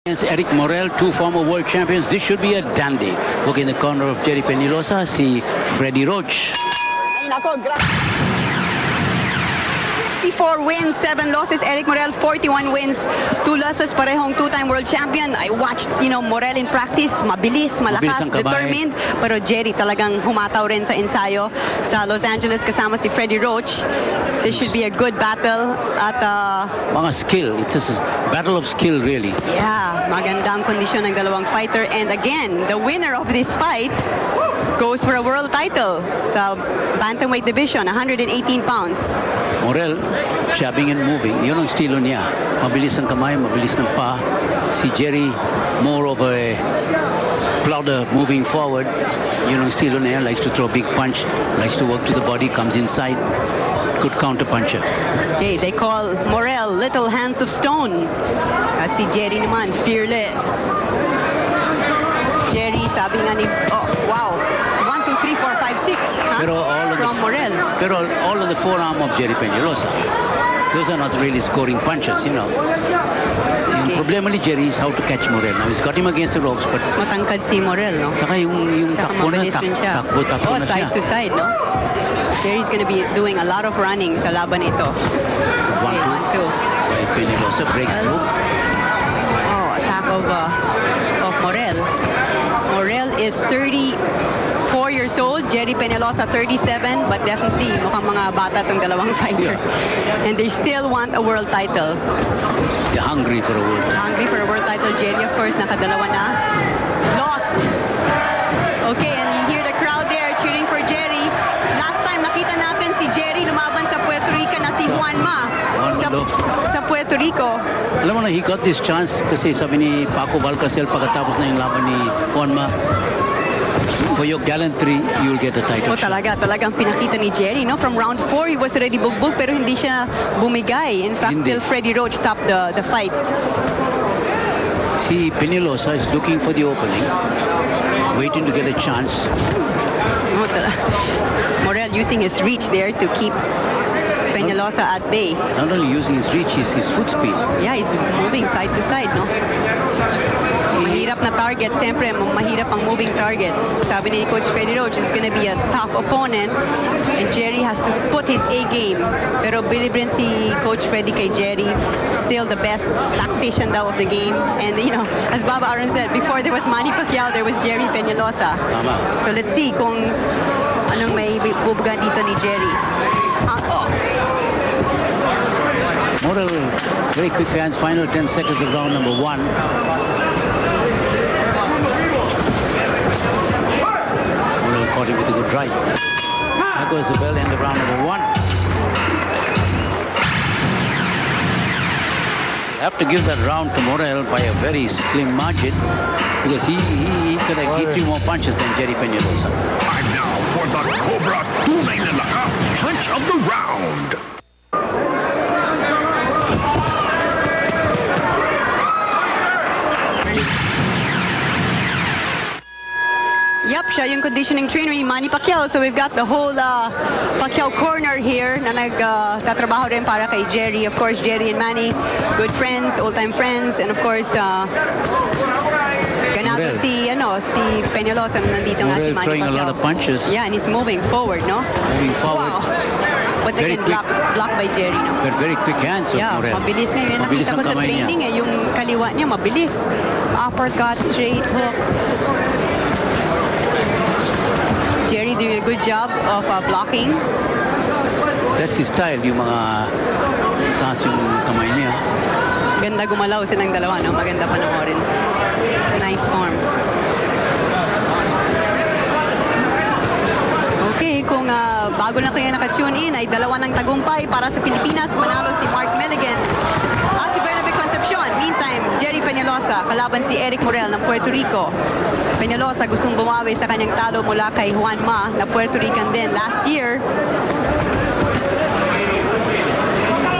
Against Eric Morel, two former world champions. This should be a dandy. Look in the corner of Jerry Peñalosa, see Freddie Roach. 54 wins, 7 losses. Eric Morel, 41 wins, 2 losses. Parehong two-time world champion. I watched, Morel in practice. Mabilis, malakas, determined. Pero Jerry talagang humataw rin sa ensayo sa Los Angeles kasama si Freddie Roach. This should be a good battle at mga skill. It's a battle of skill, really. Yeah, magandang kondisyon ng dalawang fighter. And again, the winner of this fight goes for a world title sa bantamweight division, 118 pounds. Morel, shoving and moving. Yun ang estilo niya. Mabilis ang kamay, mabilis ng paa. Si Jerry, more of a plodder moving forward. Yun ang estilo niya. Likes to throw big punch. Likes to work to the body. Comes inside. Good counter puncher. Okay, they call Morel Little Hands of Stone. At si Jerry naman, fearless. Jerry, sabi nga ni... Oh, wow. 1, 2, 3, 4, 5, 6. Huh? Pero all of From Morel. Pero all of the forearm of Jerry Peñalosa, those are not really scoring punches, Yung problema ni Jerry is how to catch Morel. Now, he's got him against the ropes, but... Matangkad si Morel, no? Saka yung takbo na, takbo na side to side, no? Jerry's gonna be doing a lot of running sa laban ito. 1, 2. Peñalosa breaks through. Oh, attack of Morel. Morel is 34 years old. Jerry Peñalosa 37, but definitely mukhang mga bata tong dalawang fighter. Yeah. And they still want a world title. They're hungry for a world title. Hungry for a world title. Jerry, of course, nakadalawa na. Lost. Okay, and you hear the crowd there cheering for Jerry. Last time nakita natin si Jerry lumaban sa Puerto Rico na si Juan Ma. Sa Puerto Rico. Alam mo na, he got this chance kasi sabi ni Paco Valcarcel pagkatapos na yung laban ni Juan Ma, for your gallantry, you'll get the title. Talagang pinakita ni Jerry, no? From round 4, he was already bugbog pero hindi siya bumigay. In fact, till Freddie Roach stopped the fight. Si Peñalosa is looking for the opening, waiting to get a chance. Morel using his reach there to keep Peñalosa at bay. Not only using his reach, his foot speed. Yeah, he's moving side to side, no? Mahirap na target. Siyempre, mahirap ang moving target. Sabi ni Coach Freddie Roach, it's gonna be a tough opponent and Jerry has to put his A game. Pero bilib rin si Coach Freddie kay Jerry. Still the best tactician daw of the game. And, as Baba Aaron said, before there was Manny Pacquiao, there was Jerry Peñalosa. Tama. So let's see kung anong may bubugan dito ni Jerry. Morel, very quick hands, final 10 seconds of round number 1. Morel caught him with a good right. There goes the bell, end of round number 1. You have to give that round to Morel by a very slim margin because he threw more punches than Jerry Peñalosa. And now for the Cobra Tunay na Lakas punch of the round. Yep, siya yung conditioning trainer ni Manny Pacquiao. So we've got the whole Pacquiao corner here na nagtatrabaho rin para kay Jerry. Of course, Jerry and Manny, good friends, old-time friends. And of course, ganado si Peñalosa na nandito nga si Manny Pacquiao. Throwing a lot of punches. Yeah, and he's moving forward, no? Moving forward. Wow. But again, blocked by Jerry, no? But very quick hands of Morel. Mabilis ngayon. Mabilis Nakita ko sa training yung kaliwa niya, mabilis. Uppercut, straight hook. Jerry doing a good job of blocking. That's his style, yung mga taas yung kamay niya. Ganda gumalaw silang dalawa, no? Maganda panoorin. Nice form. Okay, kung bago na kayo naka-tune in, ay dalawa ng tagumpay para sa Pilipinas. Manalo si Mark Milligan at si Bernabe Concepcion. Meantime, Jerry Peñalosa kalaban si Eric Morel ng Puerto Rico. Peñalosa gustong bumawi sa kanyang talo mula kay Juan Ma na Puerto Rican din last year.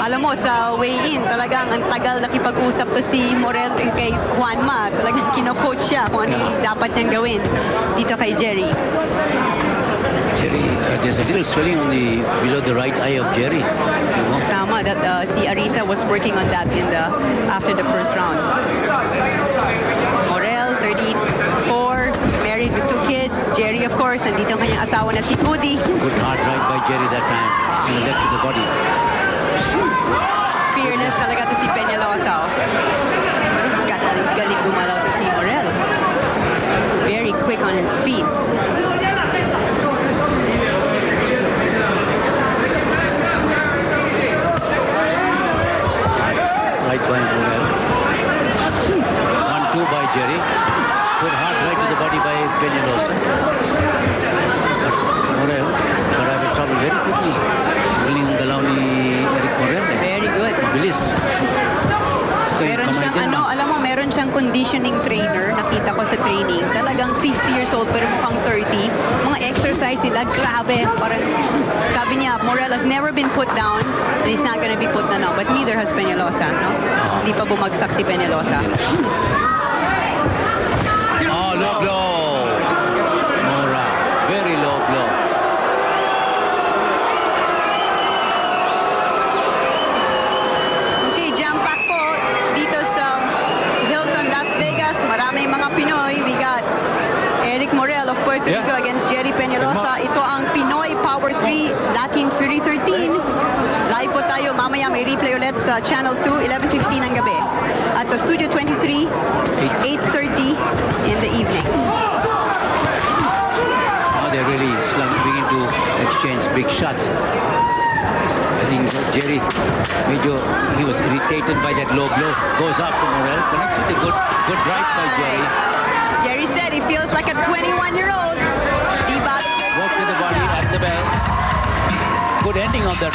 Alam mo, sa weigh-in, talagang ang tagal nakipag-usap to si Morel kay Juan Ma. Talagang kino-coach siya kung ano yung dapat niyang gawin dito kay Jerry. Jerry, there's a little swelling on the below the right eye of Jerry. Tama, that si Arisa was working on that in the after the first round. course, nandito ang kanyang asawa na si Goody. Good hard right by Jerry that time. And left to the body. Fearless talaga to si Peñalosa. Galing gumalaw to si Morel. Very quick on his feet. Right by Morel. 1-2 by Jerry. Good hard right to the body by Peñalosa. Morel got out of trouble very quickly. Galing ang galaw ni Eric Morel. Very good. Mabilis. Meron siyang alam mo, meron siyang conditioning trainer, nakita ko sa training. Talagang 50 years old pero mukhang 30. Mga exercise sila, grabe. Parang sabi niya, Morel has never been put down and he's not gonna be put down now. But neither has Peñalosa, no? Hindi pa bumagsak si Peñalosa. Oh, low blow. Mora. Very low blow. Okay, jam-pack po dito sa Hilton, Las Vegas. Maraming mga Pinoy. We got Eric Morel of Puerto Rico against Jerry Peñalosa. Ito ang Pinoy Power 3 Latin Fury 13. Live po tayo. Mamaya may replay ulit sa Channel 2, 11:15 ng gabi. At sa Studio 23, 8:30 in the evening. Now they're really beginning to exchange big shots. I think Jerry, he was irritated by that low blow. Goes up to Morel, connects with a good right by Jerry. Jerry said he feels like a 21-year-old. Walk to the body at the bell. Good ending of that.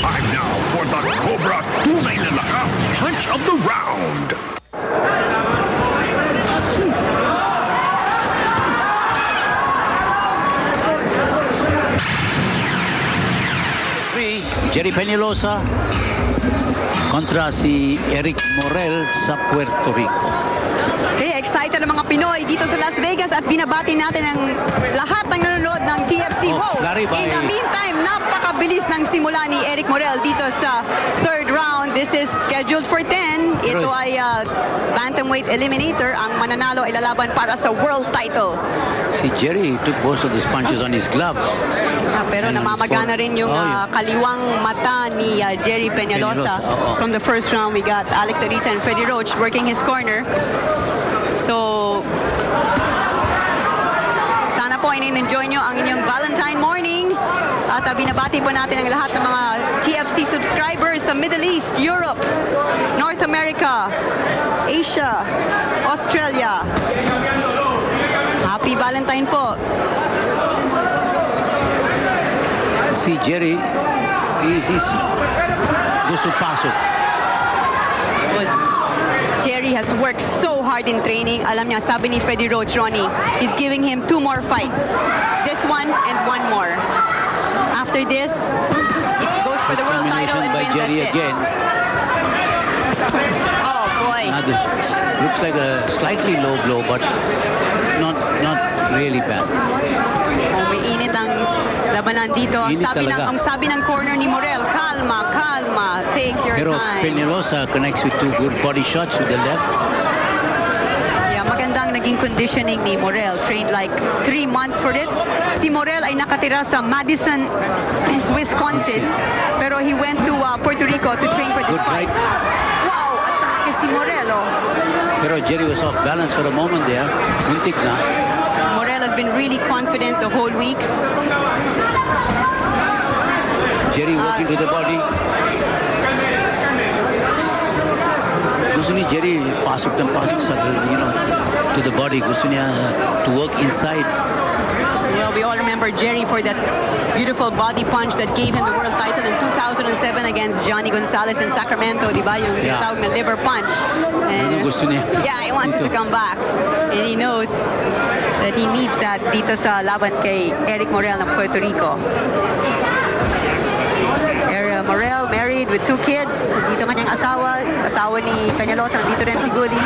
Time now for the Cobra Tunay na Lakas Punch of the Round. Jerry Peñalosa kontra si Eric Morel sa Puerto Rico. Okay, excited ang mga Pinoy dito sa Las Vegas at binabati natin ang lahat ng nanonood ng TFC. Wow! In the meantime, napakabilis ng simula ni Eric Morel dito sa third round. This is scheduled for 10. Ito ay bantamweight eliminator. Ang mananalo ay lalaban para sa world title. Si Jerry took most of these punches on his gloves. Pero namamagana rin yung kaliwang mata ni Jerry Peñalosa. From the first round, we got Alex Ariza and Freddie Roach working his corner. So, sana po in-enjoy nyo ang inyong Valentine morning. At binabati po natin ang lahat ng mga TFC subscribers sa Middle East, Europe, North America, Asia, Australia. Happy Valentine po. Si Jerry, he's gusto pasok. Jerry has worked so hard in training. Alam niya, sabi ni Freddie Roach, Ronnie, he's giving him 2 more fights. This one and 1 more. After this, he goes for the world title and by wins. Jerry again. Oh boy. Looks like a slightly low blow, but not really bad. Oh, may init ang labanan dito. Ang sabi ng corner ni Morel, kalma, take your Pero time. Peñalosa connects with 2 good body shots with the left. Yeah, magandang naging conditioning ni Morel. Trained like 3 months for it. Si Morel ay nakatira sa Madison, Wisconsin. Pero he went to Puerto Rico to train for this fight. Wow, atake si Morel. Pero Jerry was off balance for a moment there. Muntik na. Morel has been really confident the whole week. Jerry working to the body. Gusto ni Jerry pasok sa, to the body. Gusto niya to work inside. Well, we all remember Jerry for that beautiful body punch that gave him the world title in 2007 against Johnny Gonzalez in Sacramento, di ba? Yung tinatawag na liver punch. And, gusto niya. Yeah, he wants to come back. And he knows that he needs that dito sa laban kay Eric Morel ng Puerto Rico. Morel, married with 2 kids. Dito kanyang asawa ni Peñalosa. Dito rin si Goody.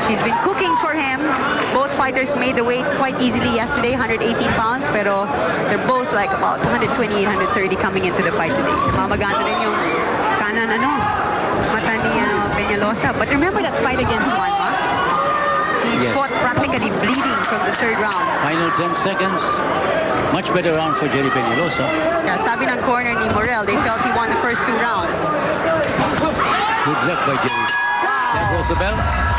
She's been cooking for him. Both fighters made the weight quite easily yesterday, 118 pounds. Pero they're both like about 128, 130 coming into the fight today. Namamagana rin yung kanan, mata ni Peñalosa. Peñalosa. But remember that fight against Juanma? He Yes. fought practically bleeding from the third round. Final 10 seconds. Much better round for Jerry Peñalosa. Yeah, sabi ng corner ni Morel, they felt he won the first 2 rounds. Good luck by Jerry. There goes the bell.